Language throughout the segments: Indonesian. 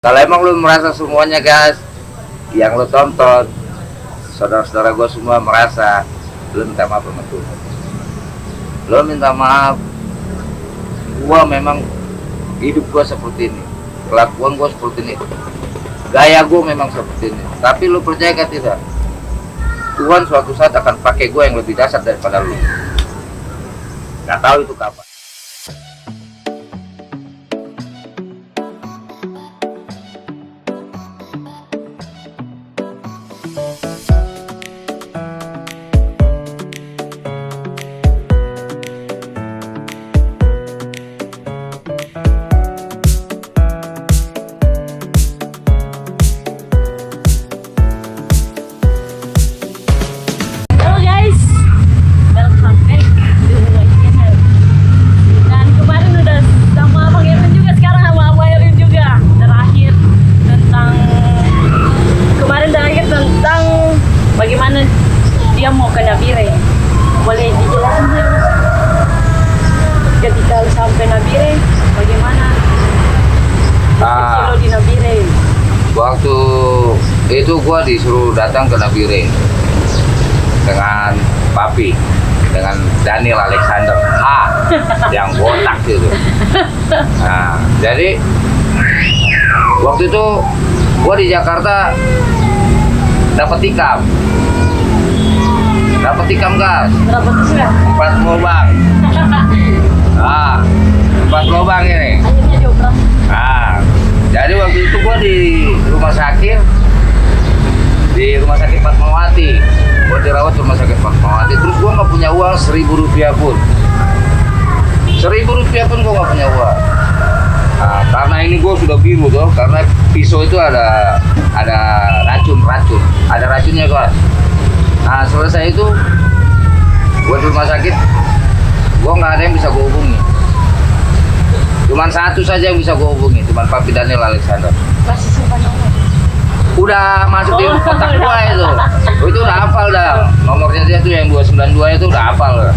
Kalau emang lu merasa semuanya guys yang lu tonton, saudara-saudara gue semua merasa, lu minta maaf sama Tuhan. Lu minta maaf, gua memang hidup gua seperti ini, kelakuan gua seperti ini, gaya gua memang seperti ini. Tapi lu percaya kan tidak? Tuhan suatu saat akan pakai gua yang lebih dasar daripada lu. Gak tahu itu kapan. Bagaimana dia mau ke Nabire? Boleh dijelasin sih, Mas? Ketika sampai Nabire, bagaimana? Kilo di Nabire. Waktu itu gua disuruh datang ke Nabire dengan Papi, dengan Daniel Alexander yang botak itu. Nah, jadi waktu itu gua di Jakarta dapat tikam gas. Berapa tuh sudah? 4 lubang. 4 lubang ini. Akhirnya dioperasi. Jadi waktu itu gua di rumah sakit Fatmawati. Gua dirawat di rumah sakit Fatmawati. Terus gua nggak punya uang 1.000 rupiah pun. 1.000 rupiah pun gua nggak punya uang. Karena ini gua sudah biru tuh, karena pisau itu ada racun, ada racunnya gua. Nah, selesai itu gua di rumah sakit, gua nggak ada yang bisa gua hubungi. Cuman satu saja yang bisa gua hubungi, cuman Papi Daniel Alexander. Masih simpan nomor. Udah masuk di kotak gua itu. Itu udah hafal dah. Nomornya dia tuh yang 292 itu udah hafal.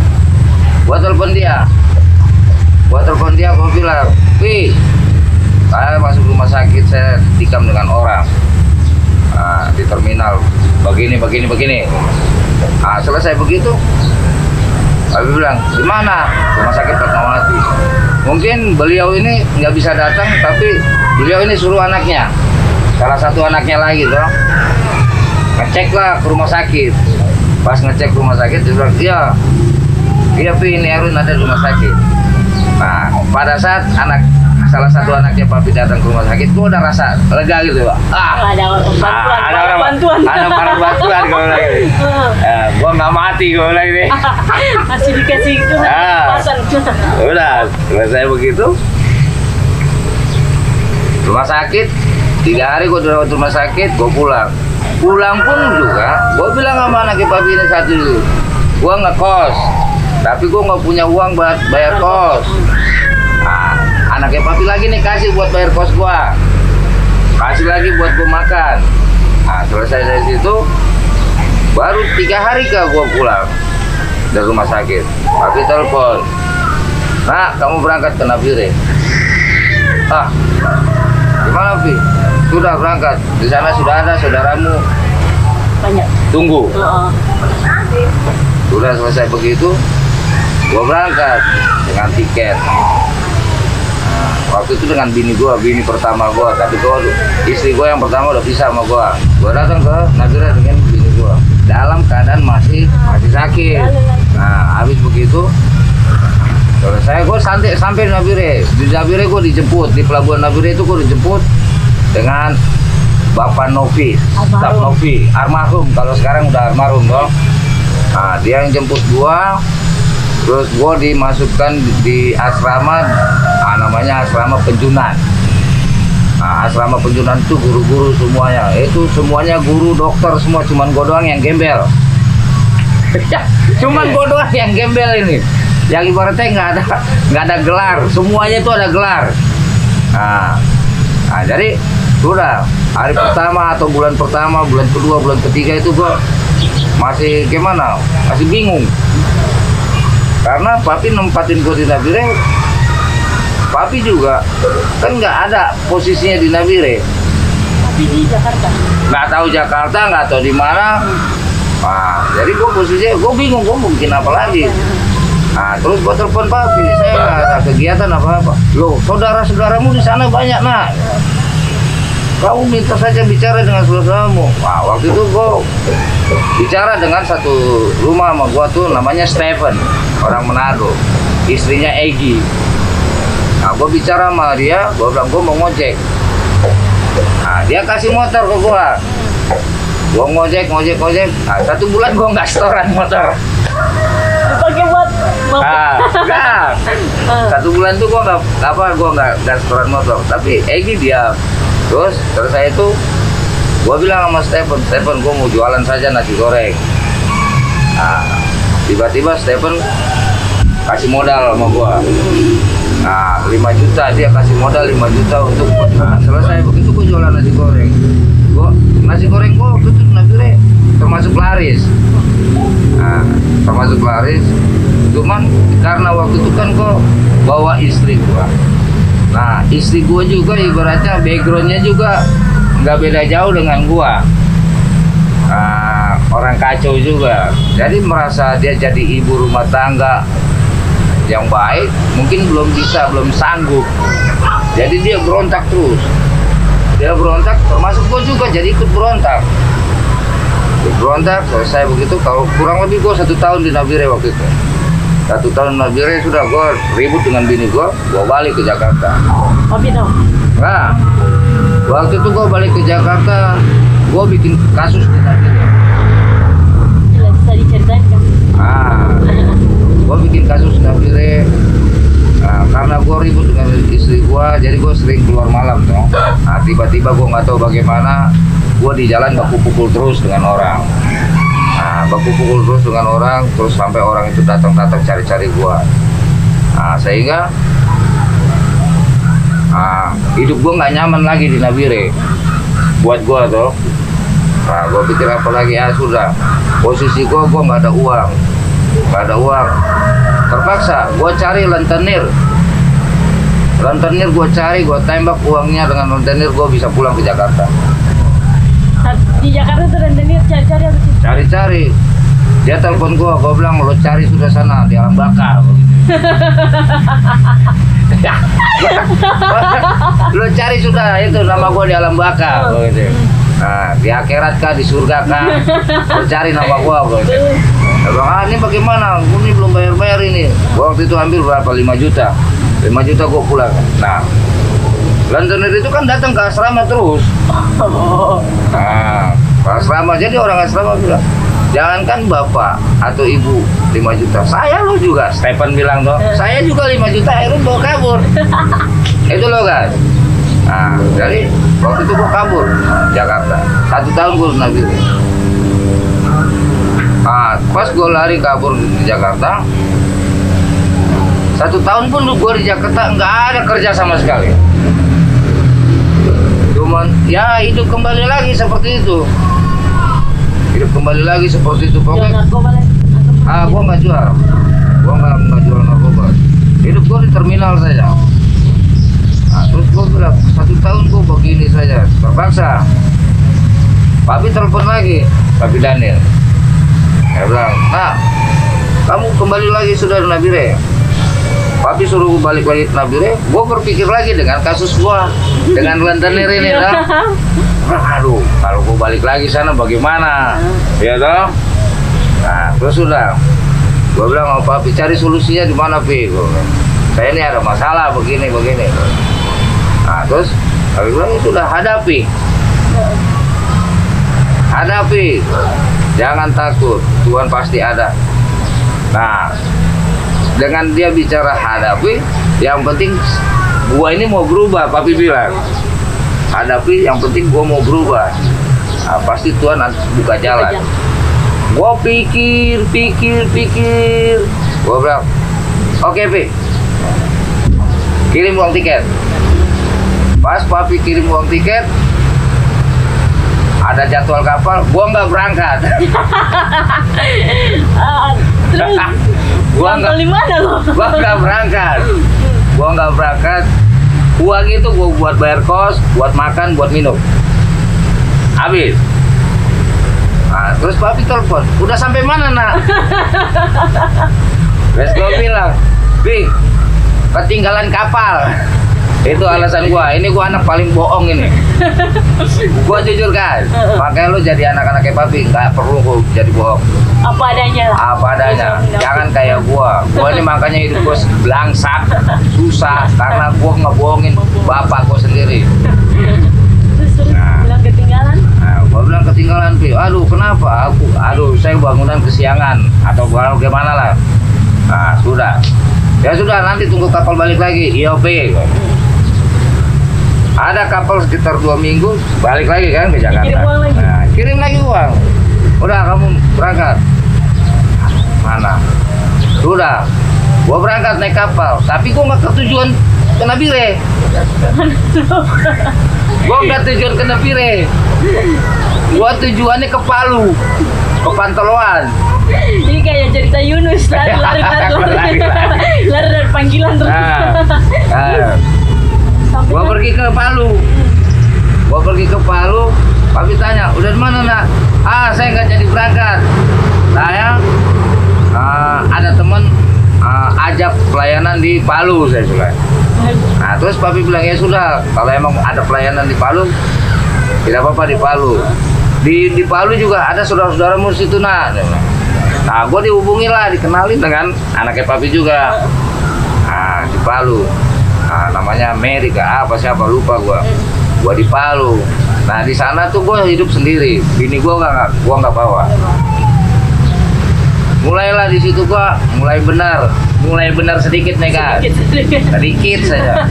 Gua telepon dia, gua bilang, "Pi, saya masuk rumah sakit, saya tikam dengan orang di terminal begini. Selesai begitu, Abi bilang, di mana? Rumah sakit Fatmawati. Mungkin beliau ini nggak bisa datang, tapi beliau ini suruh anaknya, salah satu anaknya lagi tuh, ngeceklah ke rumah sakit. Pas ngecek rumah sakit, dia bilang, iya Pi, ini Erwin ada di rumah sakit. Nah, pada saat salah satu anaknya Papi datang ke rumah sakit, gua udah rasa lega gitu, Pak. Ada bantuan. Ada barang bantuan gua lagi. Gua nggak mati gua lagi. Masih dikasih itu pasan. Udah, selesai begitu. Rumah sakit, 3 hari gua dirawat rumah sakit, gua pulang. Pulang pun juga, gua bilang sama anaknya Papi ini satu dulu. Gua ngekos, tapi gua nggak punya uang buat bayar kos. Anaknya Papi lagi nih kasih buat bayar kos gua, kasih lagi buat gua makan. Selesai dari situ, baru 3 hari gua pulang dari rumah sakit. Papi telepon, "Nak, kamu berangkat ke Nabire." Gimana Pi? Sudah berangkat, di sana sudah ada saudaramu Banyak. tunggu. Sudah selesai begitu, gua berangkat dengan tiket. Waktu itu dengan bini pertama gua, tapi istri gua yang pertama udah pisah sama gua. Gua datang ke Nabire dengan bini gua dalam keadaan masih sakit. Nah, habis begitu selesai gua sampai di Nabire. Di Nabire gua dijemput, di pelabuhan Nabire itu gua dijemput dengan Bapak Novi, Staf Novi, almarhum, kalau sekarang udah almarhum dong. Nah, dia yang jemput gua. Terus gua dimasukkan di asrama, namanya asrama penjunan. Asrama penjunan itu guru-guru semuanya. Itu semuanya guru, dokter semua, cuman gua doang yang gembel. Cuman gua doang yang gembel ini. Yang ibaratnya nggak ada gelar, semuanya itu ada gelar. Nah, jadi sudah hari pertama atau bulan pertama, bulan kedua, bulan ketiga itu gua masih gimana? Masih bingung. Karena Papi nempatin gue di Nabire papi juga kan nggak ada posisinya di Nabire. Tapi di Jakarta. Nggak tahu Jakarta, nggak tahu di mana. Nah, jadi gue posisinya, gue bingung, gue mau bikin apa lagi. Nah, terus gue telepon papi, saya nggak ada kegiatan apa-apa. Loh, saudara-saudaramu di sana banyak, nak. Kamu minta saja bicara dengan saudaramu. Wah, waktu itu gue bicara dengan satu rumah sama gue tuh, namanya Stephen, orang Manado. Istrinya Egi. Nah, gue bicara sama dia, gue bilang gue mau ngojek. Nah, dia kasih motor ke gue. Gue ngojek. Nah, 1 bulan gue nggak setoran motor. Dipakai buat Nah, 1 bulan tuh gue nggak setoran motor. Tapi Egi dia. Terus saya itu gue bilang sama Stephen gue mau jualan saja nasi goreng. Nah, tiba-tiba Stephen kasih modal sama gue. Nah, 5 juta dia kasih modal 5 juta untuk selesai begitu gue jualan nasi goreng. Nasi goreng gue waktu itu Nabire termasuk laris. Nah, termasuk laris. Cuman karena waktu itu kan gue bawa istri gue. Nah, istri gue juga ibaratnya backgroundnya juga nggak beda jauh dengan gue. Nah, orang kacau juga. Jadi merasa dia jadi ibu rumah tangga yang baik, mungkin belum sanggup. Jadi dia berontak terus. Dia berontak, termasuk gue juga jadi ikut berontak. Berontak, selesai begitu. Kalau kurang lebih gue 1 tahun di Nabire waktu itu. 1 tahun Nabire sudah gue ribut dengan bini gue balik ke Jakarta. Papi dong. Nah, waktu itu gue balik ke Jakarta, gue bikin kasus di Nabire. Bisa diceritain kan? Gue bikin kasus Nabire. Karena gue ribut dengan istri gue, jadi gue sering keluar malam dong. Nah, tiba-tiba gue nggak tahu bagaimana, gue di jalan baku pukul terus dengan orang. Nah, baku pukul terus dengan orang, terus sampai orang itu datang cari-cari gue. Nah, sehingga hidup gue nggak nyaman lagi di Nabire. Buat gue tuh. Nah, gue pikir apa lagi, sudah. Posisi gue nggak ada uang. Terpaksa gue cari rentenir gue cari, gue tembak uangnya dengan rentenir, gue bisa pulang ke Jakarta. Di Jakarta tuh rentenir cari-cari apa sih? Cari dia telepon gue bilang lo cari sudah sana di alam baka. Lo cari sudah itu nama gue di alam baka gitu. Nah, di akhirat kah, di surga kah, lo cari nama gue gitu. Bang, ini bagaimana? Ini belum bayar ini. Gua waktu itu ambil berapa? 5 juta. 5 juta gua pulang. Nah, rentenir itu kan datang ke asrama terus. Nah, ke asrama. Jadi orang asrama bilang, jangankan bapak atau ibu 5 juta, saya lo juga. Stephen bilang tuh, saya juga 5 juta, akhirnya bawa kabur. Itu loh guys. Nah, jadi waktu itu gua kabur Jakarta. 1 tahun gua Nabire. Pas gue lari kabur di Jakarta, 1 tahun pun gue di Jakarta nggak ada kerja sama sekali. Cuman ya hidup kembali lagi seperti itu. Pokoknya. Gue nggak jual. Gue nggak jual narkoba. Hidup gue di terminal saja. Nah, terus gue bilang 1 tahun gue begini saja, terpaksa. Papi telepon lagi, Papi Daniel. Dia bilang, nah, kamu kembali lagi sudah di Nabire. Papi suruh balik lagi ke Nabire. Gue berpikir lagi dengan kasus gua, dengan rentenir ini, dah. Aduh, kalau gue balik lagi sana bagaimana? Ya toh. Nah, terus sudah. Gue bilang sama Papi, cari solusinya di mana, Pi? Saya ini ada masalah begini. Nah, terus Papi bilang, sudah hadapi. Jangan takut, Tuhan pasti ada. Nah, dengan dia bicara hadapi, yang penting gua ini mau berubah. Papi bilang, hadapi, yang penting gua mau berubah. Nah, pasti Tuhan buka jalan. Gua pikir. Gua bilang, oke, Pi, kirim uang tiket. Pas Papi kirim uang tiket, ada jadwal kapal, gua nggak berangkat. Terus Gua nggak di mana lo? berangkat. gua nggak berangkat. Uang itu gua buat bayar kos, buat makan, buat minum. Habis. Nah, terus papi telepon, udah sampai mana nak? Terus gua bilang, Bi, ketinggalan kapal. Itu alasan gua. Ini gua anak paling bohong ini. Gua jujur kan. Makanya lu jadi anak-anak kayak papi, nggak perlu gua jadi bohong. Apa adanya lah. Apa adanya. Jangan kayak gua. Gua ini makanya hidup gua belangsak, susah karena gua ngebohongin bapak gua sendiri. Terus Nah. bilang ketinggalan. Nah, gua bilang ketinggalan, Pi. Aduh, kenapa? Saya bangunan kesiangan atau bagaimana lah. Nah, sudah. Ya sudah, nanti tunggu kapal balik lagi. IOP. Ada kapal sekitar 2 minggu balik lagi kan ke Jakarta. Kirim uang lagi. Nah, kirim lagi uang. Udah kamu berangkat. Mana? Sudah. Gua berangkat naik kapal, tapi gua nggak ke tujuan ke Nabire. Gua nggak tujuan ke Nabire. Gua tujuannya ke Palu, ke Pantoloan. Ini kayak cerita Yunus lari dari panggilan terus. Nah, Sampai gua kan- pergi ke Palu. Papi tanya, udah di mana nak? Saya nggak jadi berangkat. Saya ada teman ajak pelayanan di Palu, saya bilang. Nah, terus papi bilang, ya sudah, kalau emang ada pelayanan di Palu, tidak apa-apa di Palu. Di Palu juga ada saudara-saudaramu situ nak. Dia bilang. Nah, gue dihubungi lah, dikenalin dengan anaknya papi juga. Nah, di Palu. Nah, namanya Mary apa siapa lupa gua di Palu. Nah, di sana tuh gua hidup sendiri. Bini gua nggak bawa. Mulailah di situ gua mulai benar sedikit nih kan. Sedikit saja.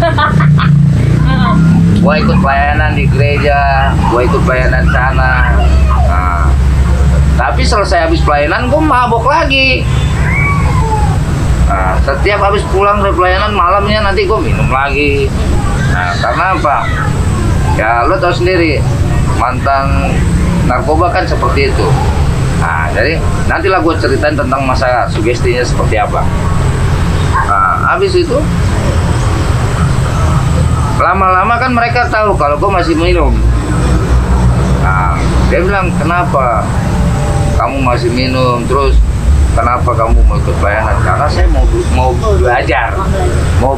Gua ikut pelayanan di gereja, gua ikut pelayanan sana. Nah, tapi selesai habis pelayanan gua mabok lagi. Nah, setiap habis pulang dari pelayanan malamnya nanti gue minum lagi. Nah, karena apa? Ya lo tau sendiri, mantan narkoba kan seperti itu. Nah, jadi nantilah gue ceritain tentang masa sugestinya seperti apa. Nah, habis itu lama-lama kan mereka tahu kalau gue masih minum. Nah, dia bilang, kenapa kamu masih minum terus? Kenapa kamu mau ikut pelayanan? Karena saya mau belajar, mau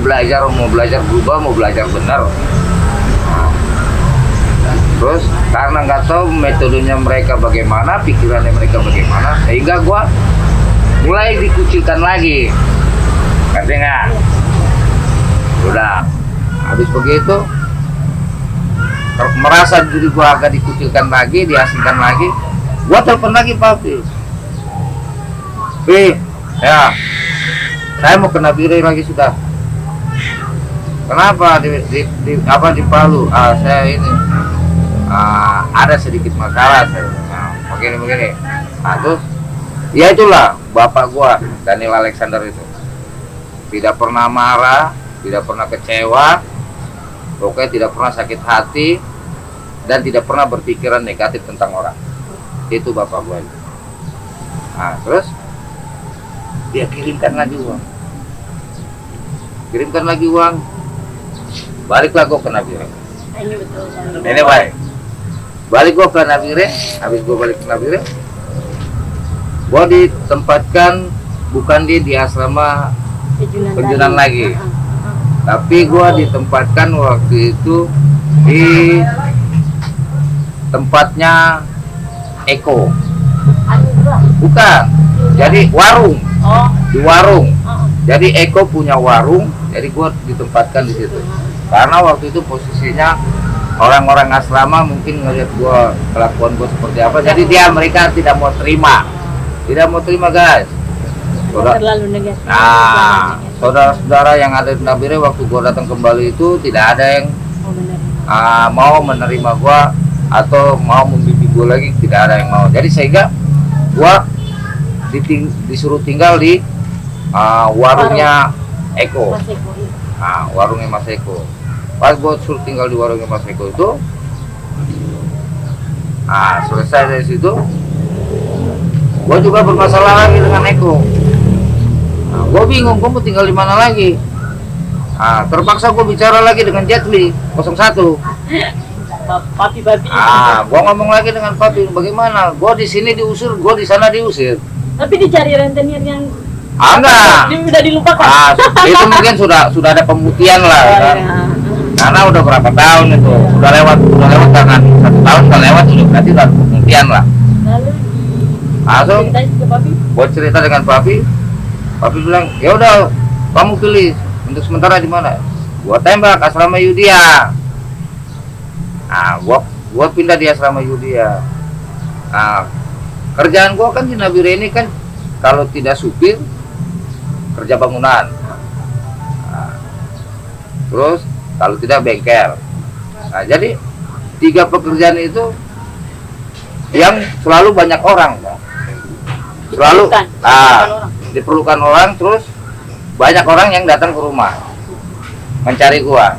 belajar berubah, mau belajar benar. Terus karena nggak tahu metodenya mereka bagaimana, pikirannya mereka bagaimana, sehingga gua mulai dikucilkan lagi. Ngerti nggak? Sudah, habis begitu merasa diri gua agak dikucilkan lagi, diasingkan lagi, gua telepon lagi papi. Ya, saya mau ke Nabire lagi sudah. Kenapa di Palu? Saya ini ada sedikit masalah saya. Begini. Nah, terus ya itulah bapak gua, Daniel Alexander itu. Tidak pernah marah, tidak pernah kecewa, pokoknya tidak pernah sakit hati dan tidak pernah berpikiran negatif tentang orang. Itu bapak gua. Nah, terus dia kirimkan lagi uang, baliklah gue ke Nabire. Ini betul. Ini baik, balik gue ke Nabire. Habis gue balik ke Nabire, gue ditempatkan bukan di asrama Penjunan lagi, tapi gue ditempatkan waktu itu di tempatnya Eko, bukan, jadi warung. Oh. Di warung. Jadi Eko punya warung, jadi gue ditempatkan di situ. Karena waktu itu posisinya orang-orang asrama mungkin ngeliat gue kelakuan gue seperti apa, jadi mereka tidak mau terima guys. Terlalu negatif. Nah, saudara-saudara yang ada di Nabire waktu gue datang kembali itu tidak ada yang mau menerima gue atau mau membimbing gue lagi, tidak ada yang mau. Jadi sehingga gue disuruh tinggal di warungnya Eko. Nah, warungnya Mas Eko. Pas gue suruh tinggal di warungnya Mas Eko itu, selesai dari situ, gue juga bermasalah lagi dengan Eko. Gue bingung, gue mau tinggal di mana lagi. Terpaksa gue bicara lagi dengan Jetli 01. Papi babi. Gue ngomong lagi dengan papi, bagaimana? Gue di sini diusir, gue di sana diusir. Tapi dicari rentenir yang Enggak. dia udah dilupakan. Itu mungkin sudah ada pembuktian lah, kan? Iya. Karena udah berapa tahun itu, udah lewat tangan 1 tahun udah lewat, udah berarti udah ada pembuktian lah. Lalu Langsung ceritain ke papi. gue cerita dengan papi bilang ya udah kamu pilih untuk sementara di mana. Gue tembak asrama Yudia. Gue pindah di asrama Yudia. Kerjaan gue kan di Nabire ini kan kalau tidak supir kerja bangunan. Terus kalau tidak bengkel. Jadi 3 pekerjaan itu yang selalu banyak orang, selalu diperlukan orang, terus banyak orang yang datang ke rumah mencari gua.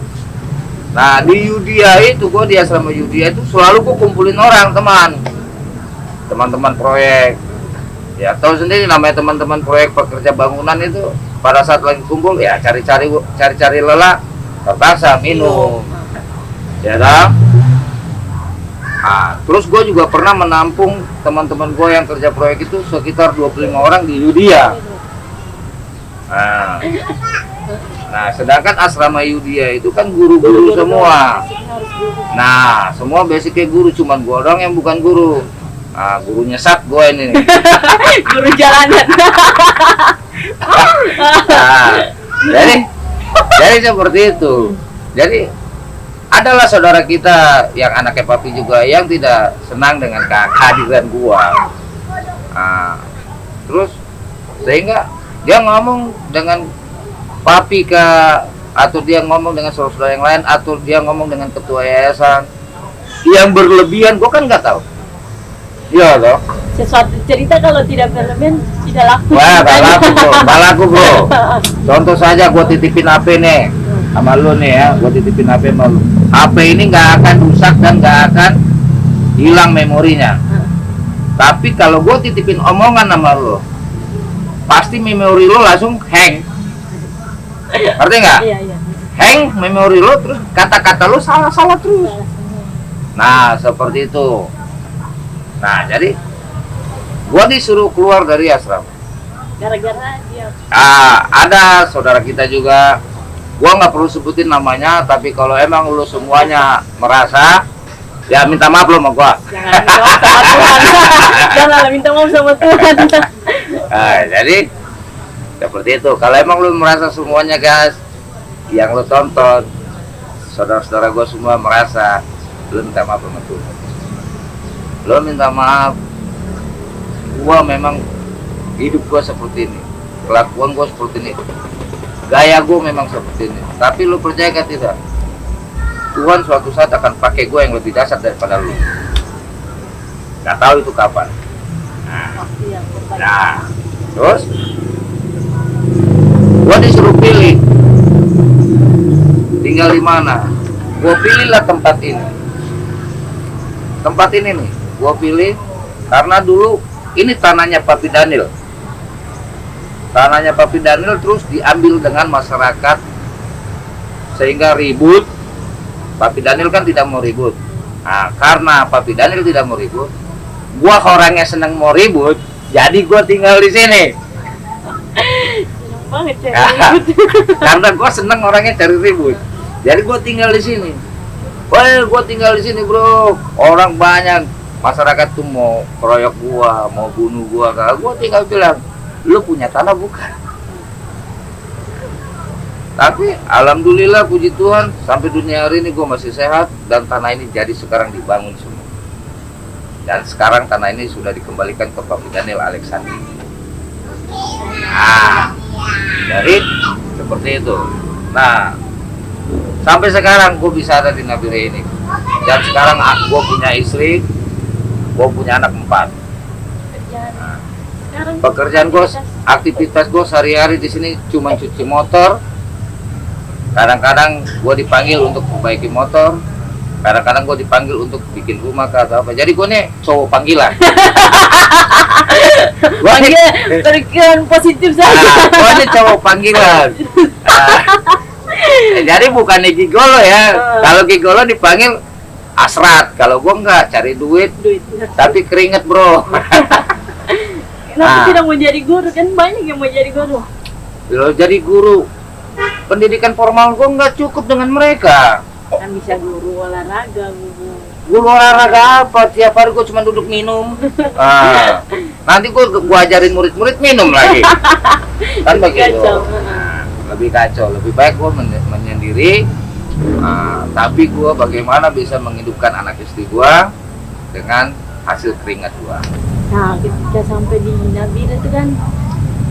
Nah di Yudia itu, gua di asrama Yudia itu selalu gua kumpulin orang, teman-teman proyek. Ya tahu sendiri namanya teman-teman proyek pekerja bangunan itu pada saat lagi kumpul ya cari lelah, terpaksa minum, ya kan? Terus gue juga pernah menampung teman-teman gue yang kerja proyek itu sekitar 25 orang di Yudia. Nah, sedangkan asrama Yudia itu kan guru-guru semua. Nah, semua basicnya guru, cuman gue doang yang bukan guru. Gurunya Sat gue ini. Guru jalanan. Jadi seperti itu. Jadi adalah saudara kita yang anaknya papi juga yang tidak senang dengan kehadiran gua. Terus sehingga dia ngomong dengan papi atau dia ngomong dengan saudara yang lain, atau dia ngomong dengan ketua yayasan yang berlebihan, gua kan nggak tahu. Iya loh. Sesuatu cerita kalau tidak berlebihan tidak laku. Wah, nggak laku bro. Contoh saja gua titipin HP nih sama lu nih ya, gua titipin HP sama lu. HP ini nggak akan rusak dan nggak akan hilang memorinya. Tapi kalau gua titipin omongan sama lu, pasti memori lu langsung hang. Ngerti nggak? Iya. Hang memori lu, terus kata-kata lu salah terus. Nah seperti itu. Nah jadi gua disuruh keluar dari asrama. Gara-gara dia. Ada saudara kita juga. Gua nggak perlu sebutin namanya, tapi kalau emang lu semuanya merasa, ya minta maaf lo sama gua. Jangan minta maaf sama Tuhan. Jadi seperti itu. Kalau emang lu merasa semuanya guys, yang lu tonton, saudara-saudara gua semua merasa, lu minta maaf sama Tuhan. Lu minta maaf. Gua memang hidup gua seperti ini, kelakuan gua seperti ini. Gaya gue memang seperti ini. Tapi lu percaya kan tidak? Tuhan suatu saat akan pakai gue yang lebih dasar daripada lu. Gak tahu itu kapan. Nah, terus gue disuruh pilih tinggal di mana. Gue pilihlah tempat ini. Tempat ini nih, gue pilih karena dulu ini tanahnya Papi Daniel. Tanahnya Papi Daniel terus diambil dengan masyarakat sehingga ribut. Papi Daniel kan tidak mau ribut. Karena Papi Daniel tidak mau ribut, gua orangnya seneng mau ribut, jadi gua tinggal di sini. Seneng banget cari ribut. Karena gua seneng orangnya cari ribut, jadi gua tinggal di sini. Gua tinggal di sini bro. Orang banyak, masyarakat tuh mau keroyok gua, mau bunuh gua. Kalau gua tinggal bilang, lu punya tanah bukan? Tapi alhamdulillah puji Tuhan sampai dunia hari ini gue masih sehat dan tanah ini jadi sekarang dibangun semua. Dan sekarang tanah ini sudah dikembalikan ke Papi Daniel Alexander. Jadi seperti itu. Nah, sampai sekarang gue bisa ada di Nabire ini. Dan sekarang gue punya istri, gue punya anak 4. Pekerjaan gue, aktivitas gue sehari-hari di sini cuma cuci motor. Kadang-kadang gue dipanggil untuk perbaiki motor. Kadang-kadang gue dipanggil untuk bikin rumah atau apa. Jadi gue nih cowok panggilan. Panggilan positif saja. Gue nih cowok panggilan. Jadi bukannya gigolo ya. Kalau gigolo dipanggil asrat. Kalau gua enggak, cari duit. Tapi keringet, bro. Kenapa tidak mau jadi guru? Kan banyak yang mau jadi guru. Kalau jadi guru, pendidikan formal gua nggak cukup dengan mereka. Kan bisa guru olahraga, Guru olahraga apa? Tiap hari gua cuma duduk minum. Nanti gua ajarin murid-murid minum lagi. Kan begitu. Kacau. Lebih kacau. Lebih baik gua menyendiri. Tapi gua bagaimana bisa menghidupkan anak istri gua dengan hasil keringat gua. Nah, ketika sampai di Nabila itu kan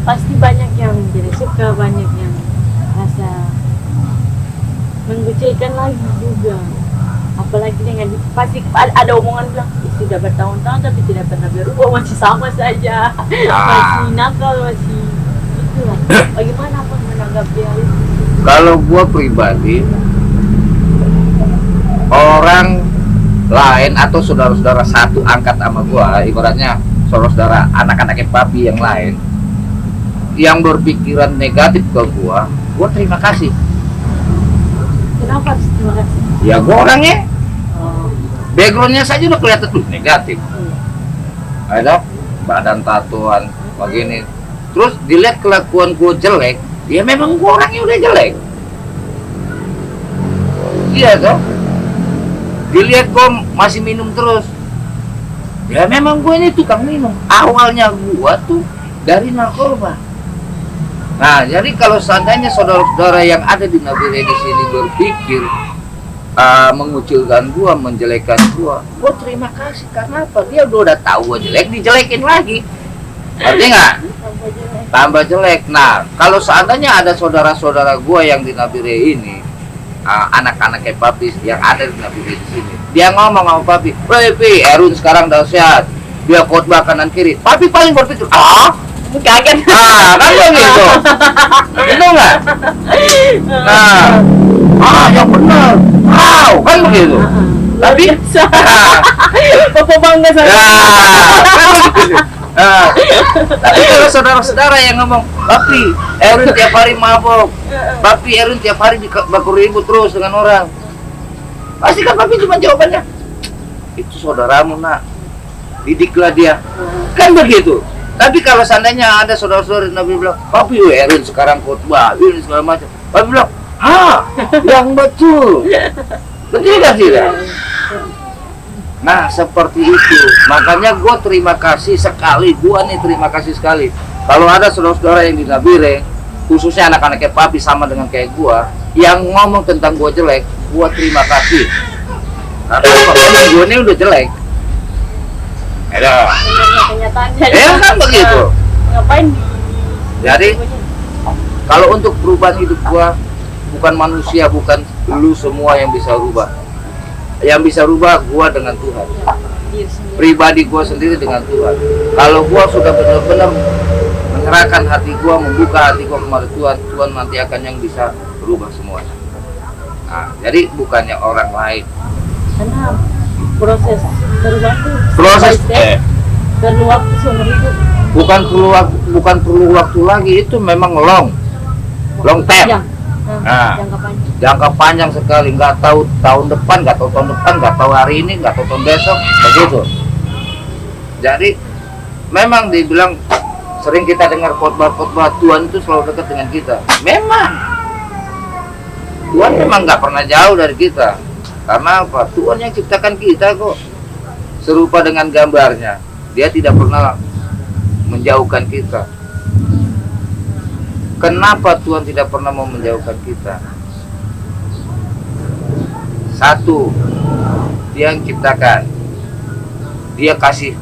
pasti banyak yang tidak suka, banyak yang rasa mengucilkan lagi juga. Apalagi dengan pasti ada omongan bilang sudah bertahun-tahun tapi tidak pernah berubah, masih sama saja, masih nakal, masih itulah. Bagaimana apa menanggapi hal itu? Kalau gua pribadi, orang lain atau saudara-saudara satu angkat sama gua, ibaratnya saudara-saudara anak-anaknya papi yang lain yang berpikiran negatif ke gua terima kasih. Kenapa harus terima kasih? Ya gua orangnya backgroundnya saja udah kelihatan tuh negatif. Ada badan tatoan begini, terus dilihat kelakuan gua jelek, ya memang gua orangnya udah jelek. Iya toh. Dilihat gua masih minum terus, ya memang gue ini tukang minum. Awalnya gua tuh dari narkoba. Nah, jadi kalau seandainya saudara-saudara yang ada di Nabila di sini berpikir mengucilkan gua, menjelekkan gua terima kasih. Karena apa? Dia udah tahu gua jelek, dijelekin lagi. Artinya nggak? Tambah jelek. Nah, kalau seandainya ada saudara-saudara gua yang di Nabila ini, anak-anak kayak papi yang ada di Nabila di sini, dia ngomong sama papi, "Papi, Erun sekarang dahsyat. Dia khotbah kanan kiri." Papi paling berpikir, Kaget. kan begitu. Itu enggak? Nah, yang benar. Kan begitu. Tapi Papa bangga sama. kan begitu. Tapi kalau saudara-saudara yang ngomong, "Papi, Erun tiap hari mabok. Papi, Erun tiap hari baku ribut terus dengan orang." Pasti kan papi cuma jawabannya, "Itu saudaramu, nak. Didiklah dia." Kan begitu. Tapi kalau seandainya ada saudara-saudara Nabi bilang, "Papi, Erun sekarang khotbah, ini segala macam." Papi bilang, yang betul. Betul gak sih? Nah, seperti itu. Makanya gue terima kasih sekali. Terima kasih sekali. Kalau ada saudara-saudara yang di Nabire, khususnya anak-anaknya papi sama dengan kayak gue, yang ngomong tentang gue jelek, gue terima kasih. Karena gue ini udah jelek. Kenyataan kan begitu. Ngapain? Jadi, kalau untuk perubahan hidup gue, bukan manusia, bukan lu semua yang bisa rubah. Yang bisa rubah gua dengan Tuhan. Pribadi gua sendiri dengan Tuhan. Kalau gua sudah benar-benar menyerahkan hati gua, membuka hati gua kepada Tuhan, Tuhan nanti akan yang bisa berubah semuanya. Nah, jadi bukannya orang lain. Karena proses berubah itu perlu waktu seumur hidup. Bukan perlu waktu lagi, itu memang long term. Jangka panjang sekali, nggak tahu tahun depan, nggak tahu hari ini, nggak tahu tahun besok, begitu. Jadi memang dibilang sering kita dengar khotbah Tuhan itu selalu dekat dengan kita. Memang Tuhan memang nggak pernah jauh dari kita. Karena apa? Tuhan yang ciptakan kita kok serupa dengan gambarnya. Dia tidak pernah menjauhkan kita. Kenapa Tuhan tidak pernah mau menjauhkan kita? Satu, Dia yang ciptakan. Dia kasih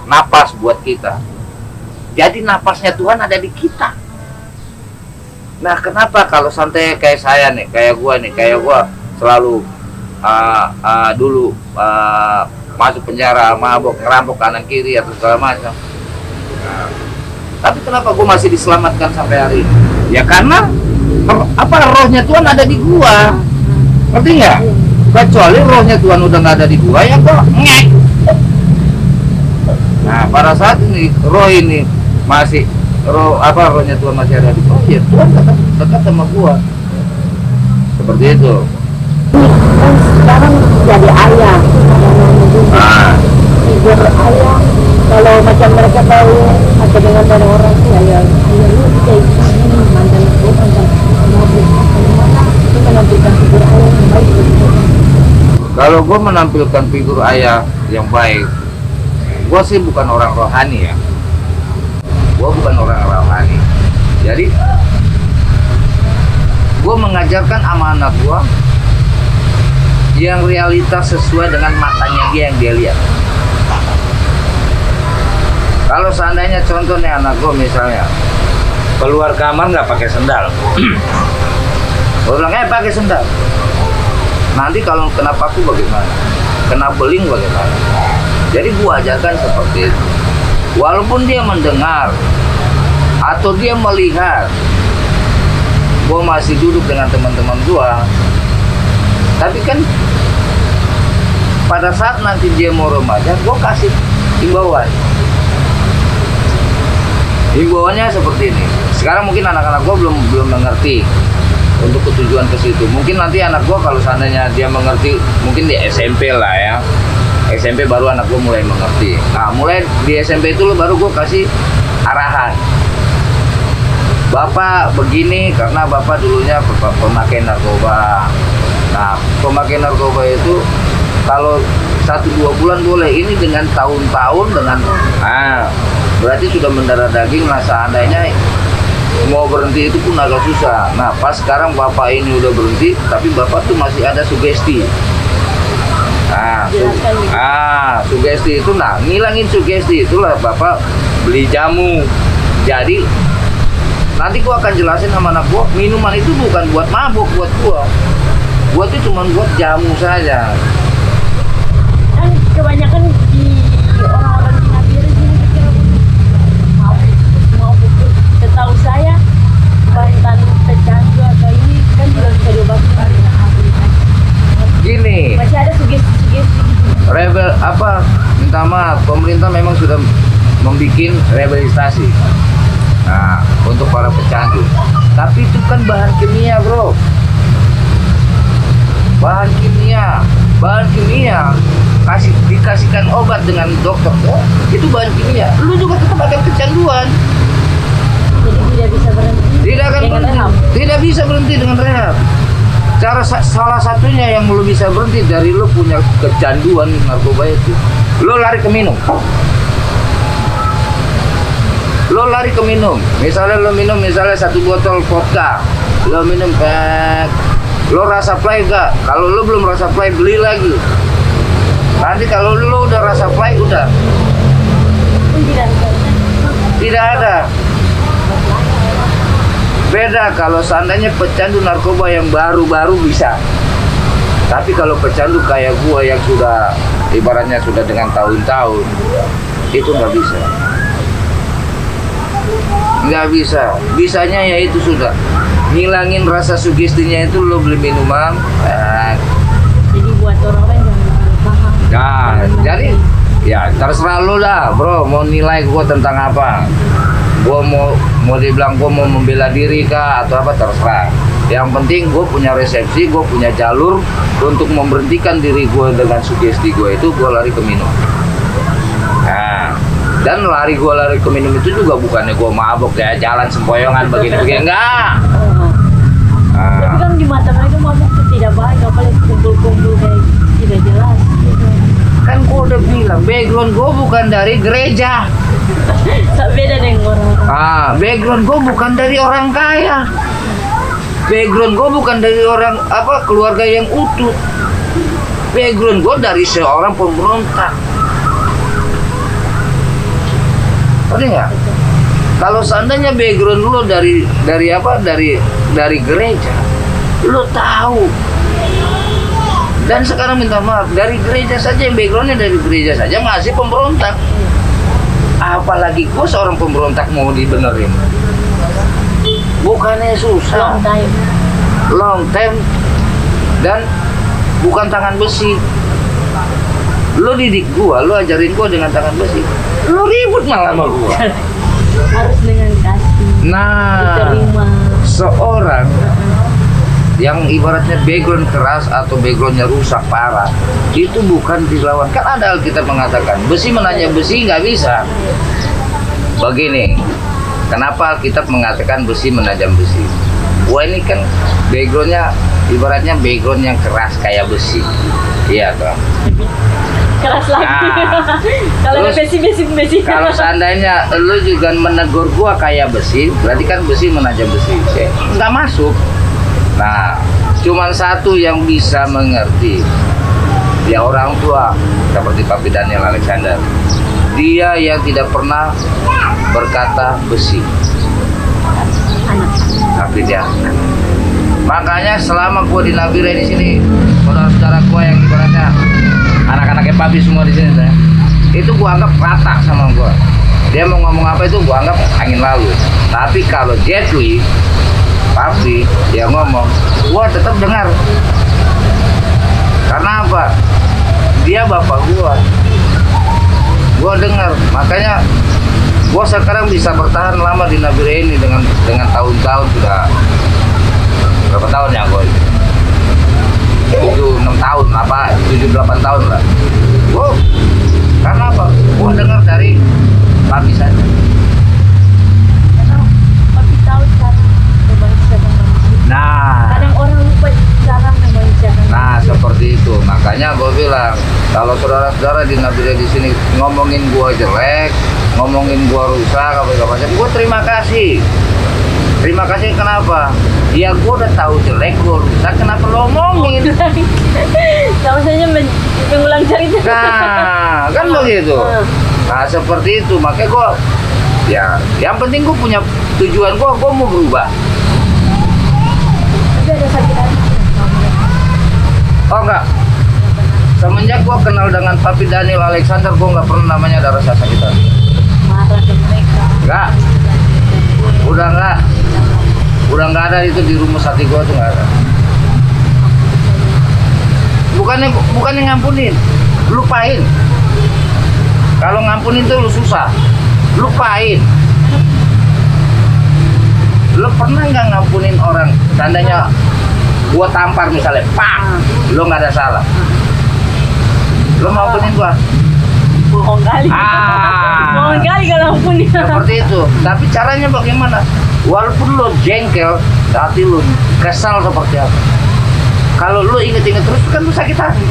napas buat kita. Jadi napasnya Tuhan ada di kita. Nah, kenapa kalau santai kayak saya nih, kayak gua selalu dulu masuk penjara, mabok, ngerampok kanan kiri atau segala macam. Tapi kenapa gue masih diselamatkan sampai hari ini? Ya karena rohnya Tuhan ada di gua. Ngerti nggak? Kecuali rohnya Tuhan udah nggak ada di gua, ya kok ngek. Nah, pada saat ini rohnya Tuhan masih ada di gua, ya Tuhan dekat sama gua. seperti itu. Kan sekarang jadi ayah yang namanya juga Ah, figur ayah. Kalau macam mereka tahu atau dengar dari orang sih ayah lu kayak gini mantan gue mantan mobil mana itu menampilkan figur ayah yang baik begitu. kalau gue menampilkan figur ayah yang baik, gue sih bukan orang rohani ya. Gue bukan orang rohani. Jadi gue mengajarkan sama anak gue yang realitas sesuai dengan matanya dia yang dia lihat. Kalau seandainya contohnya anak gue misalnya keluar kamar nggak pakai sendal, gue bilang pakai sendal. Nanti kalau kena paku bagaimana? Kena beling bagaimana? Jadi gue ajarkan seperti itu. Walaupun dia mendengar atau dia melihat, gue masih duduk dengan teman-teman gue. Tapi kan pada saat nanti dia mau remaja, gue kasih himbauan. Himbauannya seperti ini. Sekarang mungkin anak-anak gue belum mengerti untuk ketujuan ke situ. Mungkin nanti anak gue kalau seandainya dia mengerti, mungkin di SMP lah ya. SMP baru anak gue mulai mengerti. Nah, mulai di SMP itu baru gue kasih arahan. Bapak begini karena bapak dulunya pemakai narkoba. Nah, pemakai narkoba itu kalau 1-2 bulan boleh, ini dengan tahun-tahun dengan berarti sudah mendarah daging. Nah, seandainya mau berhenti itu pun agak susah. Nah, pas sekarang bapak ini udah berhenti, tapi bapak tuh masih ada sugesti. Sugesti itu, nah ngilangin sugesti itulah bapak beli jamu. Jadi nanti gua akan jelasin sama anak gua, minuman itu bukan buat mabuk buat gua. Gua tuh cuma buat jamu saja. Kan kebanyakan di orang-orang di Nadir sini pikir mau pukul. Setahu saya bantan pecandu atau ini kan juga bisa diobatin. Gini, Masih ada sugesti-sugesti. rebel apa? Minta maaf, pemerintah memang sudah membuat rehabilitasi. Nah, untuk para pecandu. Tapi itu kan bahan kimia, bro. Bahan kimia. Dikasihkan obat dengan dokter, itu bahan kimia. Lu juga tetap akan kecanduan. Jadi tidak bisa berhenti. Tidak bisa berhenti dengan rehab. Cara salah satunya yang lu bisa berhenti dari lu punya kecanduan narkoba itu, lu lari ke minum. Misalnya lu minum 1 botol vodka, lu minum pack. Lu rasa play gak? Kalau lu belum rasa play, beli lagi. Nanti kalau lu udah rasa play, udah tidak ada. Beda kalau seandainya pecandu narkoba yang baru-baru bisa. Tapi kalau pecandu kayak gua yang sudah ibaratnya sudah dengan tahun-tahun, itu nggak bisa. Nggak bisa. Bisanya ya itu sudah ngilangin rasa sugestinya itu, lo beli minuman. Jadi buat orang-orang yang paham. Nah, jadi ya terserah lo dah, bro. Mau nilai gua tentang apa? Gua mau dibilang gua mau membela diri kah atau apa, terserah. Yang penting gue punya resepsi, gue punya jalur untuk memberhentikan diri gue dengan sugesti gue itu, gue lari ke minum. Nah, dan lari ke minum itu juga bukannya gue mabok kayak jalan sempoyongan begini-begini, enggak. Tapi kan di mata mereka mabuk itu tidak baik, apalagi kumpul-kumpul kayak tidak jelas gitu. Kan gue udah bilang, background gue bukan dari gereja. Beda dengan orang-orang. Background gue bukan dari orang kaya. Background gue bukan dari orang keluarga yang utuh. Background gue dari seorang pemberontak. Ngerti nggak? Kalau seandainya background lo dari gereja, lo tahu. Dan sekarang minta maaf, dari gereja saja, yang backgroundnya dari gereja saja masih pemberontak. Apalagi gue seorang pemberontak mau dibenerin. Bukannya susah. Long time. Dan bukan tangan besi. Lo didik gua, lo ajarin gua dengan tangan besi. Lo ribut malah sama gua. Harus dengan kasih. Nah, diterima. seorang yang ibaratnya background keras atau backgroundnya rusak parah, itu bukan dilawan. Kan ada Alkitab mengatakan besi menajam besi nggak bisa. Begini, kenapa Alkitab mengatakan besi menajam besi? Wah, ini kan backgroundnya ibaratnya background yang keras kayak besi, iya kan? Keras lagi. Kalau Terus, besi. kalau seandainya lu juga menegur gua kayak besi, berarti kan besi menajam besi. Nggak masuk. Nah, cuman satu yang bisa mengerti, ya orang tua seperti Papi Daniel Alexander. Dia yang tidak pernah berkata besi, tapi dia. Makanya selama gua di Nabire di sini, saudara-saudara gua yang ibaratnya anak-anaknya Papi semua di sini, itu gua anggap rata sama gua. Dia mau ngomong apa itu gua anggap angin lalu. Tapi kalau Jet Li, Papi dia ngomong, gua tetap dengar. Karena apa? Dia bapak gua dengar. Makanya gua sekarang bisa bertahan lama di Nabire ini dengan tahun-tahun sudah berapa tahun ya gua? 7-6 tahun, 7-8 tahun lah. Gua karena apa? Gua dengar dari Papi saja. Papi tahu cara memanusiakan manusia. Nah, Kadang orang lupa cara memanusiakan nah manusia. seperti itu. Makanya gue bilang, kalau saudara-saudara di Nabire di sini ngomongin gua jelek, ngomongin gua rusak, apa macam, gua terima kasih. Terima kasih kenapa? Ya gua udah tahu jelek, gua rusak, kenapa lo ngomongin? Sama saja mengulang cerita. Nah, kan begitu. Nah, seperti itu. Makanya gua, ya, yang penting gua punya tujuan, gua mau berubah. Tapi ada sakit hati. Oh enggak. Semenjak gua kenal dengan Papi Daniel Alexander, gua nggak pernah namanya ada rasa sakit hati. Marah ke mereka. Enggak. Udah nggak ada itu di rumus hati gua tuh nggak ada. Bukannya ngampunin, lupain. Kalau ngampunin tuh lu susah, lupain. Lu pernah nggak ngampunin orang? Tandanya gua tampar misalnya, pak, lu nggak ada salah. Lu ngampunin gua? Bohong kali. Bohong kali kalau ampun ya. Seperti itu. Tapi caranya bagaimana? Walaupun lo jengkel, hati lo kesal seperti apa? Kalau lo inget-inget terus kan lo sakit hati.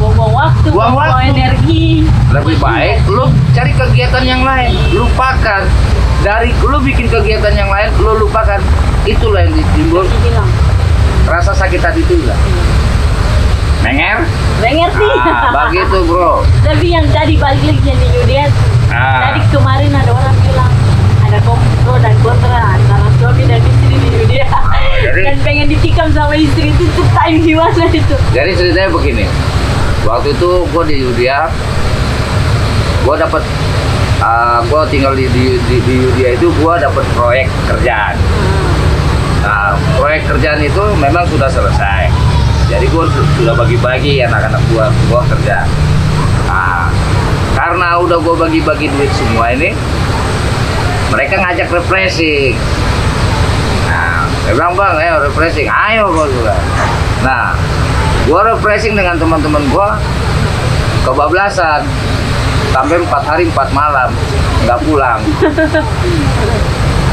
Buang-buang waktu, Buang buang waktu. energi. Lebih baik lo cari kegiatan yang lain, lupakan. Dari lo bikin kegiatan yang lain, lo lupakan. Itulah yang ditimbul Bilang. rasa sakit hati itu lah. Menger? Ngerti. Begitu bro. Tapi yang tadi balik lagi yang di Yudian. Tadi kemarin ada orang bilang ada pro dan kontra antara suami dan istri di Yudia. Dan pengen ditikam sama istri itu time gimana itu? Jadi ceritanya begini. Waktu itu gue di Yudia, gue dapat, gue tinggal di Yudia itu gue dapat proyek kerjaan. Nah, proyek kerjaan itu memang sudah selesai. Jadi gue sudah bagi-bagi anak-anak gue kerja. Nah, karena udah gue bagi-bagi duit semua ini, mereka ngajak refreshing. Nah, saya bilang bang, ayo refreshing, ayo gue bilang. Nah, gue refreshing dengan teman-teman gue, kebablasan sampai 4 hari 4 malam nggak pulang.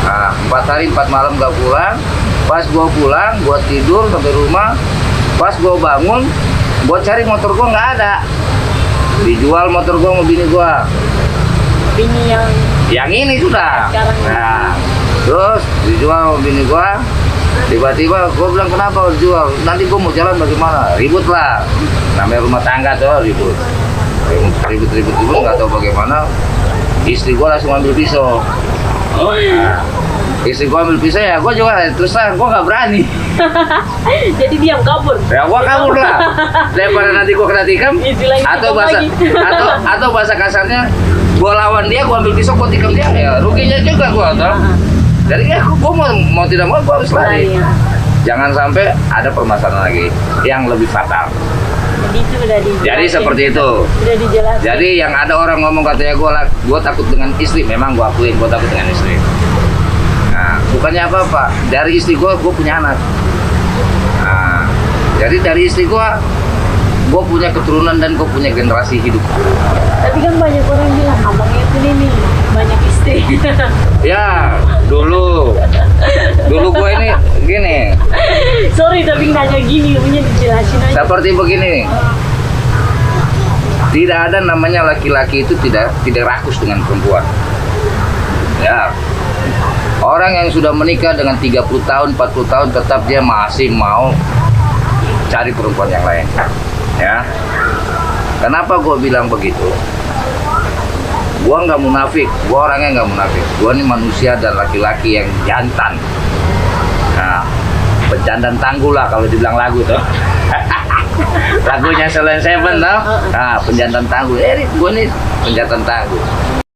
Nah, 4 hari 4 malam nggak pulang. Pas gue pulang, gue tidur sampai rumah. Pas gue bangun, gue cari motor gue nggak ada. Dijual motor gue sama bini gue. Bini Yang ini sudah. Sekarang. Nah, terus dijual sama bini gue. Tiba-tiba gue bilang kenapa harus jual? Nanti gue mau jalan bagaimana? Ribut lah. Namanya rumah tangga tuh ribut. Ribut nggak tahu bagaimana. Istri gue langsung ambil pisau. Nah, istri gue ambil pisau ya, gue juga terus terang gue nggak berani. jadi diam kabur. Ya gue kabur lah. Daripada nanti gue kena tikam atau bahasa kasarnya gue lawan dia, gue ambil pisau, gue tikam dia, ya ruginya juga gue tau. Jadi ya gue mau tidak mau gue harus lari. Jangan sampai ada permasalahan lagi yang lebih fatal. Jadi seperti itu. Sudah dijelaskan. Jadi yang ada orang ngomong katanya gue takut dengan istri, memang gue akuin gue takut dengan istri. Nah, bukannya apa-apa. Dari istri gue punya anak. Nah, jadi dari istri gue punya keturunan dan gue punya generasi hidup. Tapi kan banyak orang bilang abang itu nih banyak istri. Ya, dulu gue ini gini, Sorry tapi nanya gini punya dijelasin aja. seperti begini. Tidak ada namanya laki-laki itu tidak rakus dengan perempuan. Ya. Orang yang sudah menikah dengan 30 tahun, 40 tahun tetap dia masih mau cari perempuan yang lain. Ya. Kenapa gue bilang begitu? Gue nggak munafik, gue orangnya nggak munafik. Gue ini manusia dan laki-laki yang jantan. Nah, penjantan tangguh lah kalau dibilang lagu tuh. Lagunya Selen Seven tau? Nah, penjantan tangguh. Gue nih penjantan tangguh.